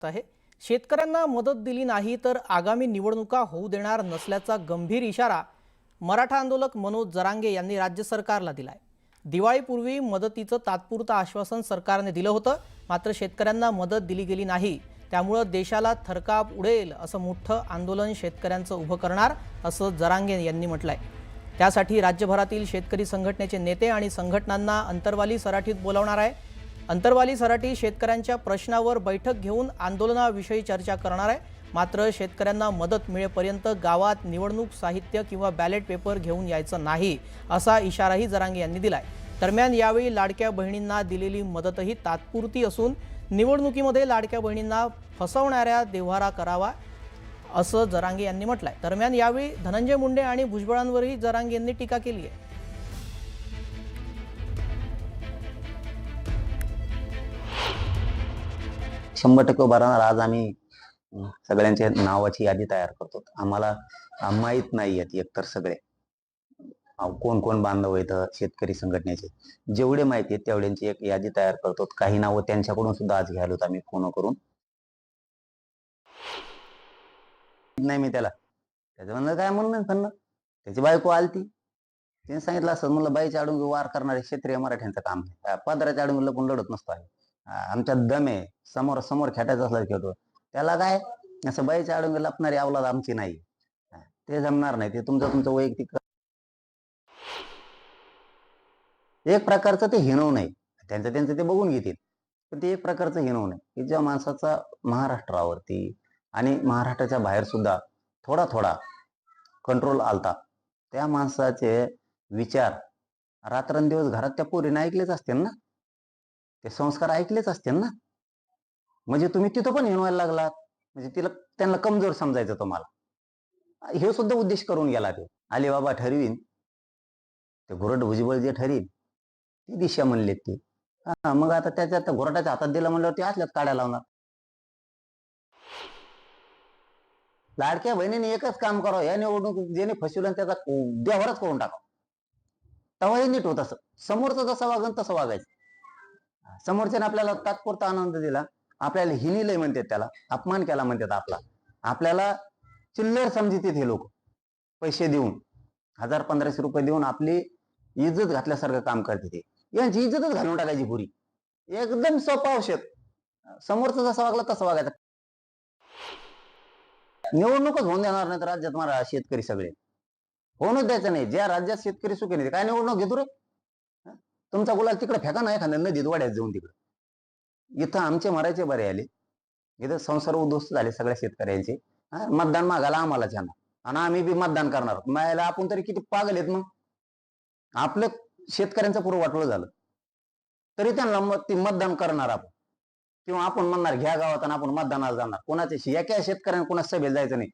आहे। शेतकऱ्यांना मदत दिली नाही तर आगामी निवडणुका होऊ देणार नसल्याचा गंभीर इशारा मराठा आंदोलक मनोज जरांगे यांनी राज्य सरकारला दिलाय। दिवाळीपूर्वी मदतीचं तात्पुरतं आश्वासन सरकारने दिलं होतं, मात्र शेतकऱ्यांना मदत दिली गेली नाही। त्यामुळे देशाला थरकाप उडेल असं मोठं आंदोलन शेतकऱ्यांचं उभं करणार असं जरांगे यांनी म्हटलंय। त्यासाठी राज्यभरातील शेतकरी संघटनेचे नेते आणि संघटनांना अंतरवाली सराटीत बोलावणार आहे। अंतरवाली सराटी शेतकऱ्यांच्या प्रश्नावर बैठक घेऊन आंदोलनाविषयी चर्चा करणार आहे। मात्र शेतकऱ्यांना मदत मिळेपर्यंत गावात निवडणूक साहित्य किंवा बॅलेट पेपर घेऊन यायचं नाही असा इशाराही जरांगे यांनी दिलाय। दरम्यान यावेळी लाडक्या बहिणींना दिलेली मदतही तात्पुरती असून निवडणुकीमध्ये लाडक्या बहिणींना फसवणाऱ्या देव्हारा करावा असं जरांगे यांनी म्हटलंय। दरम्यान यावेळी धनंजय मुंडे आणि भुजबळांवरही जरांगे यांनी टीका केली आहे। 100% उभा राहणार। आज आम्ही सगळ्यांच्या नावाची यादी तयार करतो। आम्हाला माहित नाही आहेत एकतर सगळे कोण कोण बांधव आहेत शेतकरी संघटनेचे, जेवढे माहिती आहेत तेवढ्यांची एक यादी तयार करतो। काही नावं त्यांच्याकडून सुद्धा आज घ्यायला होतं आम्ही फोन करून। नाही मी त्याचं म्हणलं काय म्हणून म्हणणं, त्याची बायको आलती, तिने सांगितलं असं, म्हणलं बाईच्या आडून वार करणारे क्षेत्रीय मराठ्यांचं काम आहे, पदराच्या आडून लपून लढत नसतो आहे, आमच्यात दम आहे, समोर समोर खेटायचं असलं खेळतो, त्याला काय असं बाईच्या आडून लपणारी अवलाद आमची नाही, ते जमणार नाही, ते तुमचं वैयक्तिक एक प्रकारचं ते हिणव नाही, त्यांचं ते बघून घेतील, पण ते एक प्रकारचं हिणव नाही की ज्या माणसाचा महाराष्ट्रावरती आणि महाराष्ट्राच्या बाहेर सुद्धा थोडा थोडा कंट्रोल आलता, त्या माणसाचे विचार रात्रंदिवस घरात त्या पोरीने ऐकलेच असतील ना, ते संस्कार ऐकलेच असतील ना, म्हणजे तुम्ही तिथं पण हिणवायला लागलात, म्हणजे त्यांना कमजोर समजायचं तुम्हाला, हे सुद्धा उद्देश करून गेला। ते आले बाबा ठरवीन, ते घोरट भुजबळ जे ठरवीन ती दिशा म्हणलेत ती, मग आता त्याच्यात घोरटाच्या हातात दिलं म्हणल्यावर ते असल्यात काढ्या लावणार। लाडक्या बहिणीने एकच काम करावं, या निवडणूक ज्याने फसवलं त्याचा देवरच करून टाकावं, तेव्हाही नीट होत। असं समोरचं जसं वागन तसं वागायचं। समोरच्याने आपल्याला तात्पुरता आनंद दिला, आपल्याला हिनीलय म्हणतात, त्याला अपमान केला म्हणतात, आपल्याला चिल्लर समजतात हे लोक, पैसे देऊन 1000-1500 रुपये देऊन आपली इज्जत घातल्यासारखं काम करते, ते यांची इज्जतच घालून टाकायची पुरी। एकदम सोपा औषध, समोरचं जसं वागलं तसं वागायचं। निवडणूकच होऊन देणार नाही तर राज्यात मला शेतकरी सगळे होऊनच द्यायचं नाही। ज्या राज्यात शेतकरी सुखी नाही काय निवडणूक घेतो रे, तुमचा गुलाल तिकडे फेका नाही, एखाद्या नदीत वाड्यात जाऊन तिकडे। इथं आमचे मरायचे बरे आले, इथं संसार उद्ध्वस्त झाले सगळ्या शेतकऱ्यांचे, मतदान मागायला आम्हालाच येणार आणि आम्ही बी मतदान करणार। मायाला आपण तरी किती पागल आहेत, मग आपलं शेतकऱ्यांचं पुरं वाटवं झालं तरी त्यांना मतदान करणार आपण, किंवा आपण म्हणणार घ्या गावात आणि आपण मतदानाला जाणार। कोणाच्या एका शेतकऱ्याने कोणा सभेला जायचं नाही,